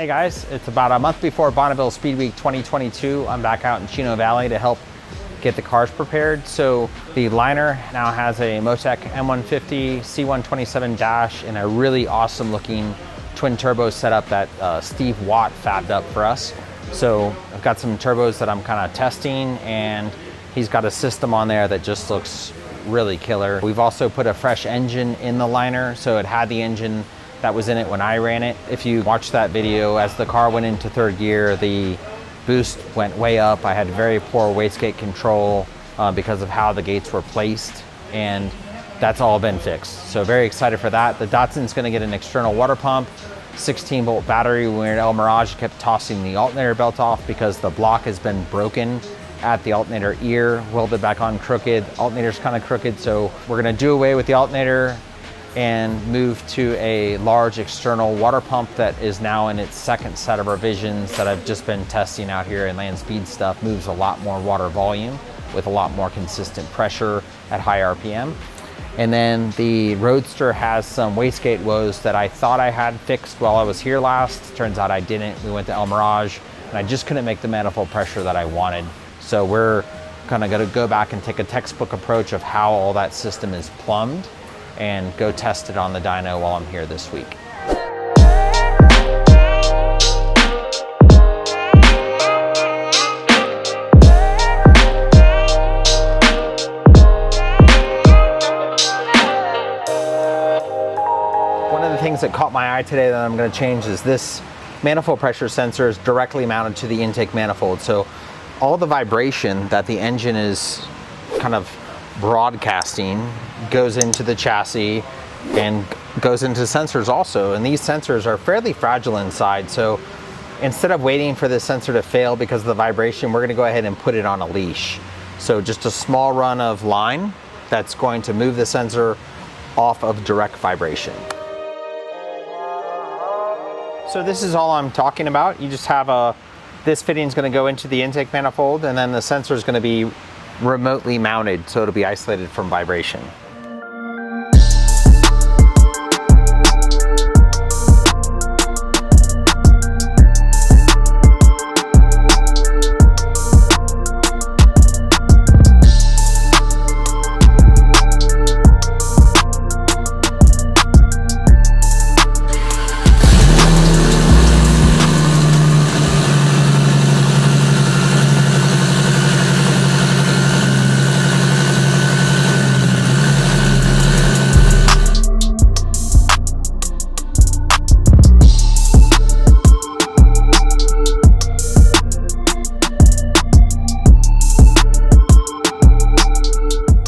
guys, it's about a month before Bonneville Speed Week 2022. I'm back out in Chino Valley to help get the cars prepared. So the liner now has a Motec M150 C127 dash and a really awesome looking twin turbo setup that Steve Watt fabbed up for us. So I've got some turbos that I'm kind of testing, and he's got a system on there that just looks really killer. We've also put a fresh engine in the liner, so it had the engine that was in it when I ran it. If you watch that video, as the car went into third gear, the boost went way up. I had very poor wastegate control because of how the gates were placed, and that's all been fixed. So very excited for that. The Datsun's gonna get an external water pump, 16-volt battery. When we were at El Mirage, I kept tossing the alternator belt off because the block has been broken at the alternator ear, welded back on crooked. Alternator's kind of crooked, so we're gonna do away with the alternator and move to a large external water pump that is now in its second set of revisions that I've just been testing out here in Land Speed stuff. Moves a lot more water volume with a lot more consistent pressure at high RPM. And then the Roadster has some wastegate woes that I thought I had fixed while I was here last. Turns out I didn't. We went to El Mirage and I just couldn't make the manifold pressure that I wanted. So we're kind of gonna go back and take a textbook approach of how all that system is plumbed and go test it on the dyno while I'm here this week. One of the things that caught my eye today that I'm going to change is this manifold pressure sensor is directly mounted to the intake manifold. So all the vibration that the engine is kind of broadcasting goes into the chassis and goes into sensors also. And these sensors are fairly fragile inside. So instead of waiting for this sensor to fail because of the vibration, we're going to go ahead and put it on a leash. So just a small run of line that's going to move the sensor off of direct vibration. So this is all I'm talking about. You just have this fitting is going to go into the intake manifold, and then the sensor is going to be remotely mounted, so it'll be isolated from vibration.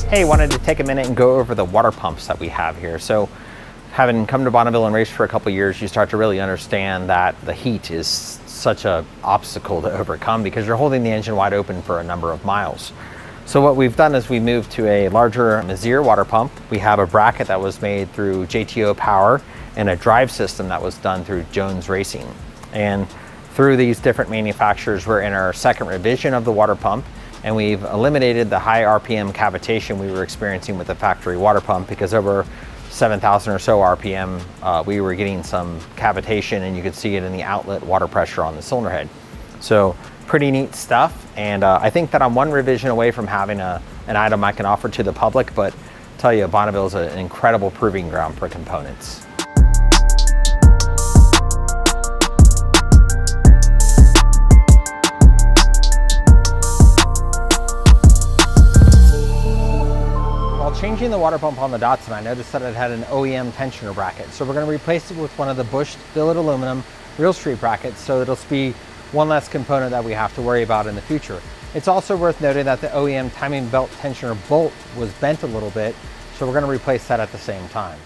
Hey, wanted to take a minute and go over the water pumps that we have here. So having come to Bonneville and raced for a couple years, you start to really understand that the heat is such an obstacle to overcome because you're holding the engine wide open for a number of miles. So what we've done is we moved to a larger Mazir water pump. We have a bracket that was made through JTO Power and a drive system that was done through Jones Racing. And through these different manufacturers, we're in our second revision of the water pump, and we've eliminated the high RPM cavitation we were experiencing with the factory water pump because over 7,000 or so RPM, we were getting some cavitation, and you could see it in the outlet water pressure on the cylinder head. So pretty neat stuff, and I think that I'm one revision away from having an item I can offer to the public, but I'll tell you, Bonneville is an incredible proving ground for components. Changing the water pump on the Datsun, I noticed that it had an OEM tensioner bracket. So we're going to replace it with one of the Bush billet aluminum Real Street brackets, so it'll be one less component that we have to worry about in the future. It's also worth noting that the OEM timing belt tensioner bolt was bent a little bit, so we're going to replace that at the same time.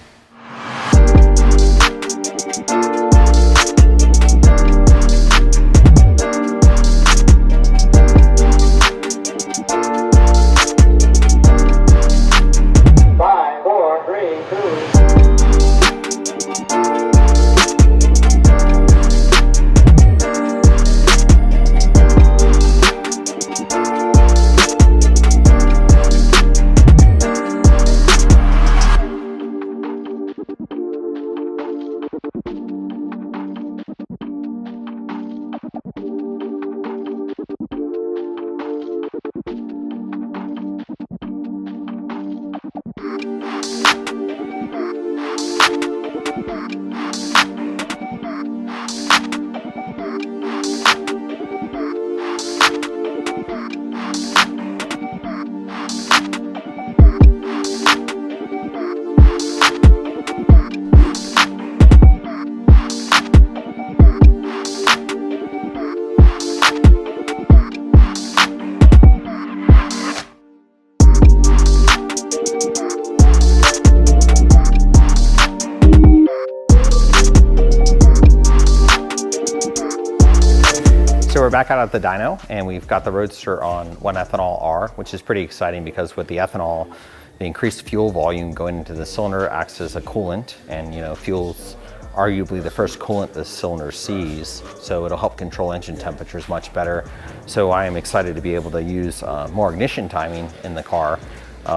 back out at the dyno, and we've got the Roadster on 1-ethanol R, which is pretty exciting because with the ethanol, the increased fuel volume going into the cylinder acts as a coolant, and fuel's arguably the first coolant the cylinder sees, so it'll help control engine temperatures much better. So I am excited to be able to use more ignition timing in the car,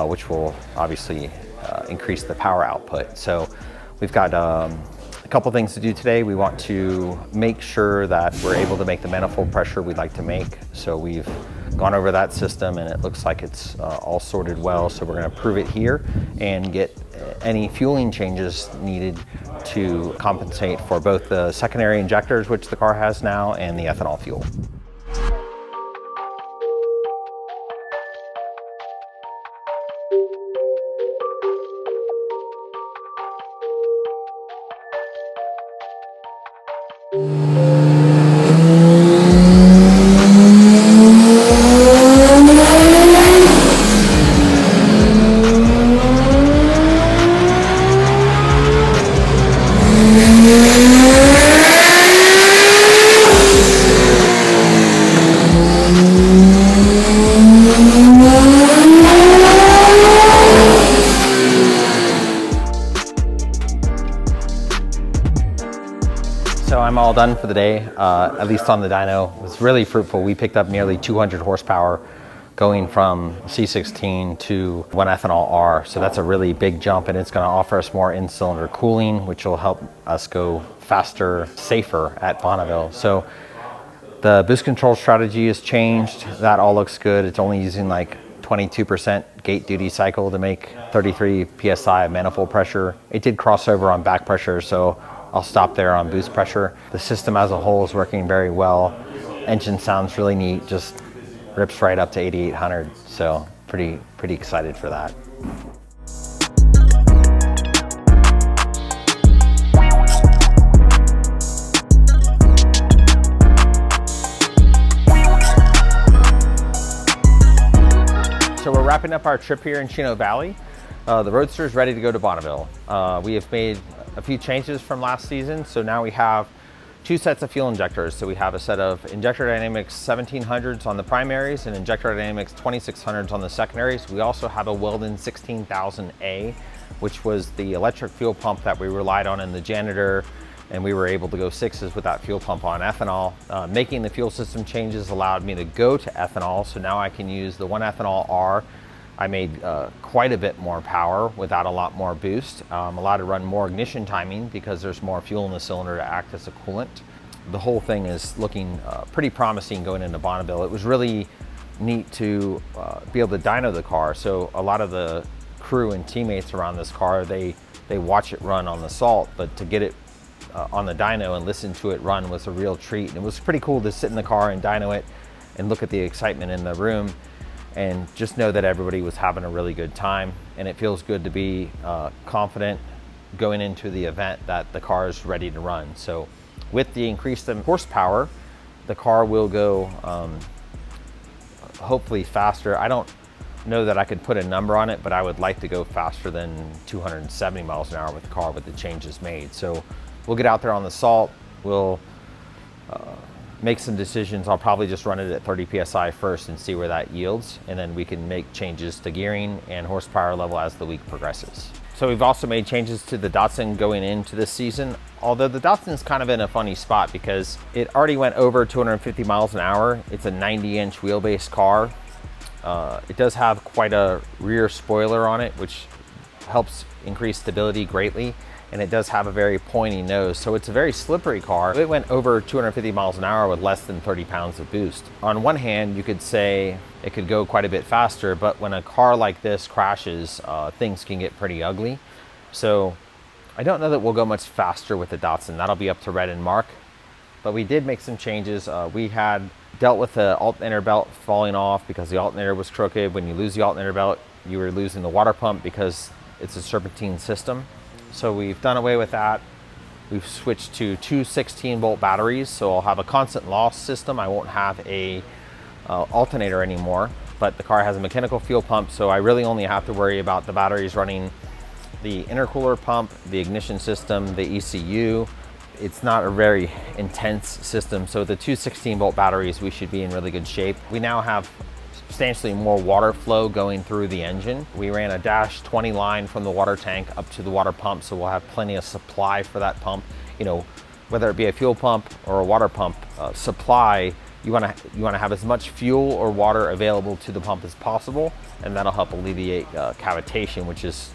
which will obviously increase the power output. So we've got a couple things to do today. We want to make sure that we're able to make the manifold pressure we'd like to make. So we've gone over that system and it looks like it's all sorted well. So we're going to prove it here and get any fueling changes needed to compensate for both the secondary injectors, which the car has now, and the ethanol fuel. So I'm all done for the day, at least on the dyno. It was really fruitful. We picked up nearly 200 horsepower going from C16 to 1-ethanol R. So that's a really big jump, and it's going to offer us more in-cylinder cooling, which will help us go faster, safer at Bonneville. So the boost control strategy has changed. That all looks good. It's only using like 22% gate duty cycle to make 33 PSI of manifold pressure. It did cross over on back pressure, so I'll stop there on boost pressure. The system as a whole is working very well. Engine sounds really neat, just rips right up to 8,800. So pretty excited for that. So we're wrapping up our trip here in Chino Valley. The Roadster is ready to go to Bonneville. We have made a few changes from last season. So now we have two sets of fuel injectors. So we have a set of Injector Dynamics 1700s on the primaries and Injector Dynamics 2600s on the secondaries. We also have a Weldon 16000A, which was the electric fuel pump that we relied on in the janitor, and we were able to go 6s with that fuel pump on ethanol. Making the fuel system changes allowed me to go to ethanol, so now I can use the 1-ethanol R. I made quite a bit more power without a lot more boost. Allowed to run more ignition timing because there's more fuel in the cylinder to act as a coolant. The whole thing is looking pretty promising going into Bonneville. It was really neat to be able to dyno the car. So a lot of the crew and teammates around this car, they watch it run on the salt, but to get it on the dyno and listen to it run was a real treat. And it was pretty cool to sit in the car and dyno it and look at the excitement in the room, and just know that everybody was having a really good time. And it feels good to be confident going into the event that the car is ready to run. So with the increased horsepower, the car will go hopefully faster. I don't know that I could put a number on it, but I would like to go faster than 270 miles an hour with the car with the changes made. So we'll get out there on the salt. We'll make some decisions. I'll probably just run it at 30 PSI first and see where that yields, and then we can make changes to gearing and horsepower level as the week progresses. So we've also made changes to the Datsun going into this season, although the Datsun's kind of in a funny spot because it already went over 250 miles an hour. It's a 90-inch wheelbase car. It does have quite a rear spoiler on it, which helps increase stability greatly. And it does have a very pointy nose, so it's a very slippery car. It went over 250 miles an hour with less than 30 pounds of boost. On one hand, you could say it could go quite a bit faster, but when a car like this crashes, things can get pretty ugly. So I don't know that we'll go much faster with the Datsun. That'll be up to Red and Mark. But we did make some changes. We had dealt with the alternator belt falling off because the alternator was crooked. When you lose the alternator belt, you were losing the water pump because it's a serpentine system. So we've done away with that. We've switched to two 16-volt batteries, so I'll have a constant loss system. I won't have a alternator anymore, but the car has a mechanical fuel pump, so I really only have to worry about the batteries running the intercooler pump, the ignition system, the ECU, it's not a very intense system. So the two 16-volt batteries, we should be in really good shape. We now have substantially more water flow going through the engine. We ran a dash 20 line from the water tank up to the water pump, so we'll have plenty of supply for that pump. You know, whether it be a fuel pump or a water pump supply, you want to have as much fuel or water available to the pump as possible, and that'll help alleviate cavitation, which is,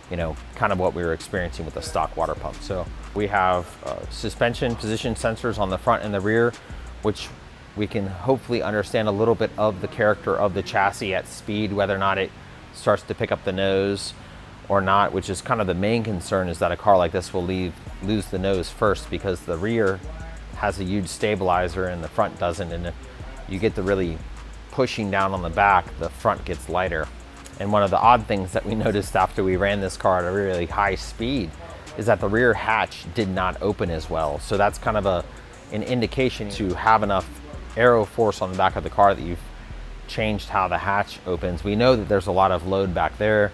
you know, kind of what we were experiencing with the stock water pump. So we have suspension position sensors on the front and the rear, which we can hopefully understand a little bit of the character of the chassis at speed, whether or not it starts to pick up the nose or not, which is kind of the main concern, is that a car like this will lose the nose first, because the rear has a huge stabilizer and the front doesn't. And if you get the really pushing down on the back, the front gets lighter. And one of the odd things that we noticed after we ran this car at a really high speed is that the rear hatch did not open as well. So that's kind of an indication to have enough aero force on the back of the car that you've changed how the hatch opens. We know that there's a lot of load back there.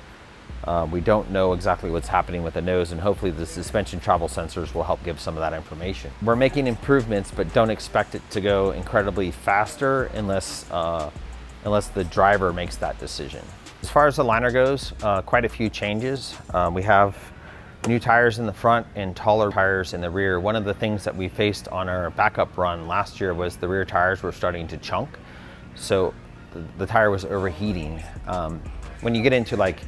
We don't know exactly what's happening with the nose, and hopefully the suspension travel sensors will help give some of that information. We're making improvements, but don't expect it to go incredibly faster unless the driver makes that decision. As far as the liner goes, quite a few changes. We have new tires in the front and taller tires in the rear. One of the things that we faced on our backup run last year was the rear tires were starting to chunk. So the tire was overheating. When you get into like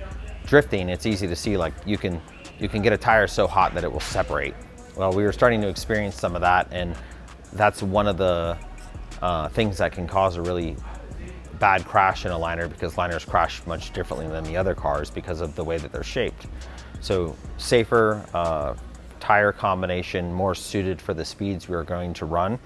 drifting, it's easy to see, like you can get a tire so hot that it will separate. Well, we were starting to experience some of that, and that's one of the things that can cause a really bad crash in a liner, because liners crash much differently than the other cars because of the way that they're shaped. So safer tire combination, more suited for the speeds we are going to run.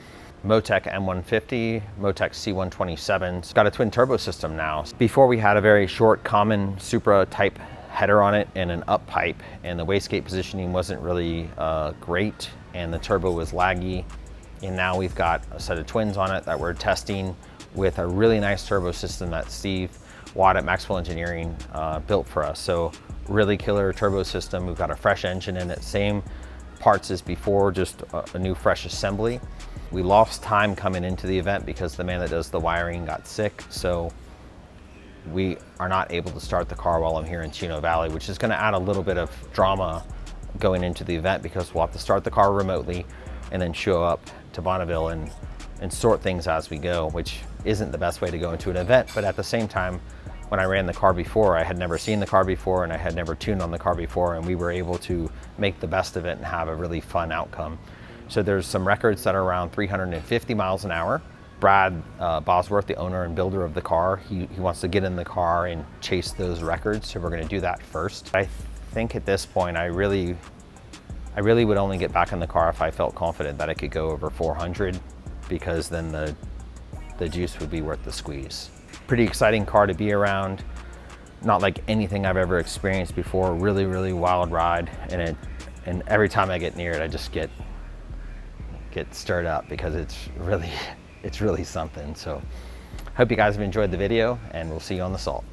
Motec M150, Motec C127. It's got a twin turbo system now. Before we had a very short common Supra type header on it and an up pipe, and the wastegate positioning wasn't really great, and the turbo was laggy. And now we've got a set of twins on it that we're testing with a really nice turbo system that Steve Watt at Maxwell Engineering built for us. So really killer turbo system. We've got a fresh engine in it, same parts as before, just a new fresh assembly. We lost time coming into the event because the man that does the wiring got sick, so we are not able to start the car while I'm here in Chino Valley, which is going to add a little bit of drama going into the event, because we'll have to start the car remotely and then show up to Bonneville and sort things as we go, which isn't the best way to go into an event. But at the same time, when I ran the car before, I had never seen the car before, and I had never tuned on the car before, and we were able to make the best of it and have a really fun outcome. So there's some records that are around 350 miles an hour. Brad Bosworth, the owner and builder of the car, he wants to get in the car and chase those records, so we're going to do that first. I think at this point, I really would only get back in the car if I felt confident that I could go over 400, because then the juice would be worth the squeeze. Pretty exciting car to be around. Not like anything I've ever experienced before. Really, really wild ride, and every time I get near it, I just get stirred up, because it's really something. So hope you guys have enjoyed the video, and we'll see you on the salt.